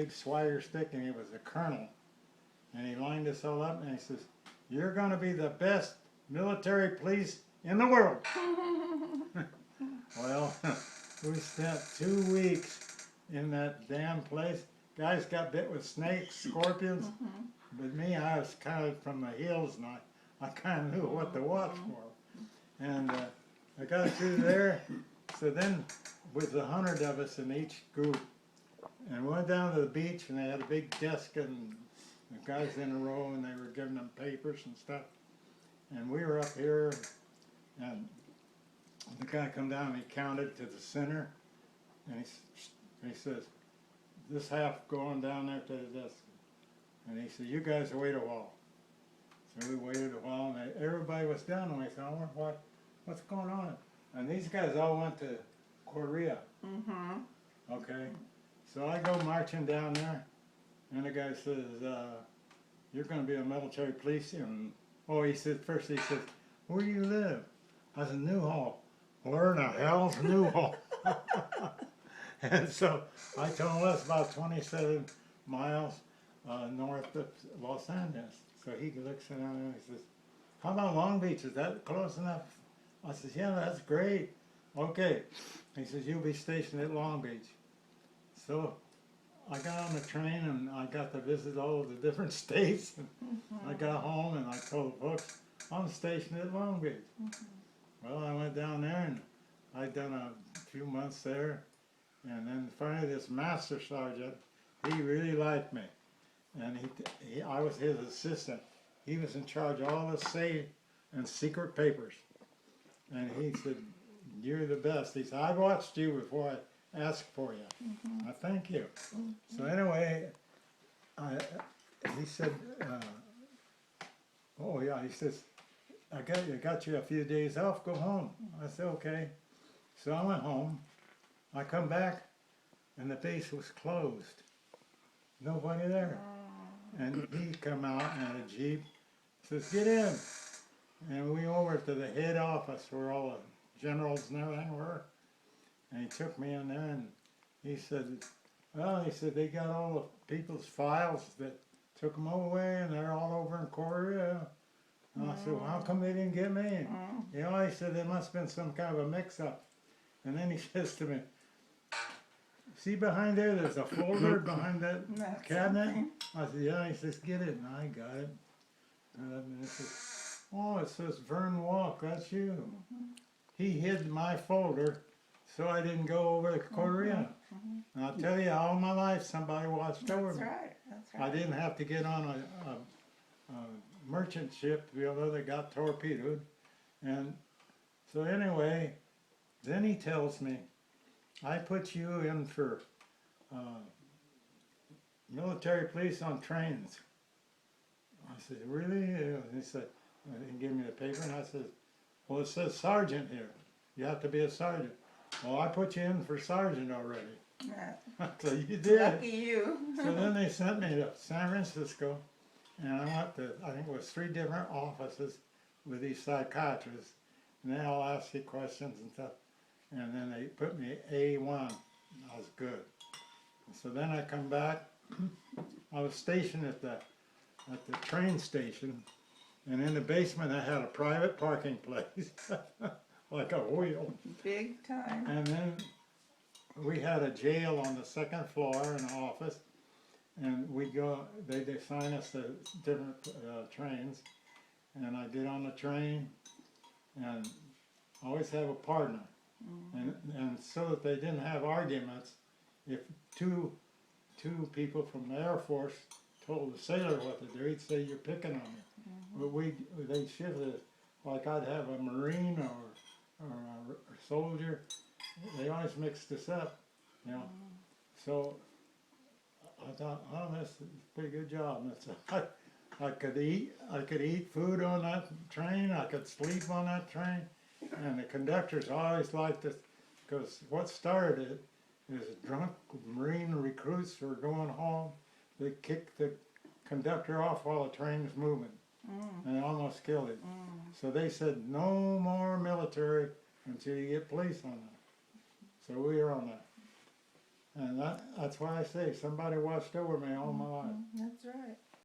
big swagger stick, and he was a colonel. And he lined us all up, and he says, "You're going to be the best military police in the world." Well, we spent 2 weeks in that damn place. Guys got bit with snakes, scorpions. But me, I was kind of from the hills, and I kind of knew what to watch for. And I got through there. So then, with 100 of us in each group, and we went down to the beach, and they had a big desk, and the guys in a row, and they were giving them papers and stuff. And we were up here, and the guy come down and he counted to the center, and he says, "This half going down there to the desk." And he said, "You guys wait a while." So we waited a while, and everybody was done, and we said, "Oh, what's going on?" And these guys all went to Korea. Okay, so I go marching down there, and the guy says, "You're going to be a military police." And he said, first he said, "Where do you live?" I said, "Newhall." "Where in the hell's Newhall?" And so I told him that's about 27 miles north of Los Angeles. So he looks at me and he says, "How about Long Beach? Is that close enough?" I said, "Yeah, that's great." "Okay." He says, "You'll be stationed at Long Beach." So I got on the train and I got to visit all of the different states. I got home and I told the folks, "I'm stationed at Long Beach." Well, I went down there and I'd done a few months there. And then finally this master sergeant, he really liked me. And I was his assistant. He was in charge of all the safe and secret papers. And he said, "You're the best." He said, "I watched you before I asked for you." I thank you. So anyway, he said, he says, I got you a few days off, go home." I said, "Okay." So I went home. I come back, and the base was closed. Nobody there. And he come out in a Jeep, says, "Get in." And we over to the head office where all the generals and everything were. And he took me in there, and he said, "They got all the people's files that took them away, and they're all over in Korea." And I said, "Well, how come they didn't get me?" He said, "There must have been some kind of a mix-up." And then he says to me, "See behind there's a folder behind that cabinet?" I said, "Yeah." He says, "Get it." And I got it. And he says, "Oh, it says Vern Walk, that's you." He hid my folder so I didn't go over to Korea. And I'll tell you, all my life somebody watched over me. That's right. I didn't have to get on a merchant ship, that got torpedoed. And so anyway, then he tells me, "I put you in for military police on trains." I said, "Really?" He said, he gave me the paper, and I said, "Well, it says sergeant here. You have to be a sergeant." "Well, I put you in for sergeant already." So you did. Lucky you. So then they sent me to San Francisco, and I went to, I think it was 3 different offices with these psychiatrists, and they all asked you questions and stuff. And then they put me A1. I was good. And so then I come back. I was stationed at the train station, and in the basement I had a private parking place, like a wheel. Big time. And then we had a jail on the 2nd floor, an office, and they'd assign us to different trains, and I get on the train, and I always have a partner. And so that they didn't have arguments, if two people from the Air Force told the sailor what to do, he'd say, "You're picking on me." But they shifted it, like I'd have a Marine or a soldier. They always mixed us up, So I thought, "Oh, that's a pretty good job." I could eat food on that train. I could sleep on that train. And the conductors always liked us, because what started it is drunk Marine recruits who were going home. They kicked the conductor off while the train was moving, and almost killed him. So they said, "No more military until you get police on that." So we were on that. And that's why I say, somebody watched over me all my life. That's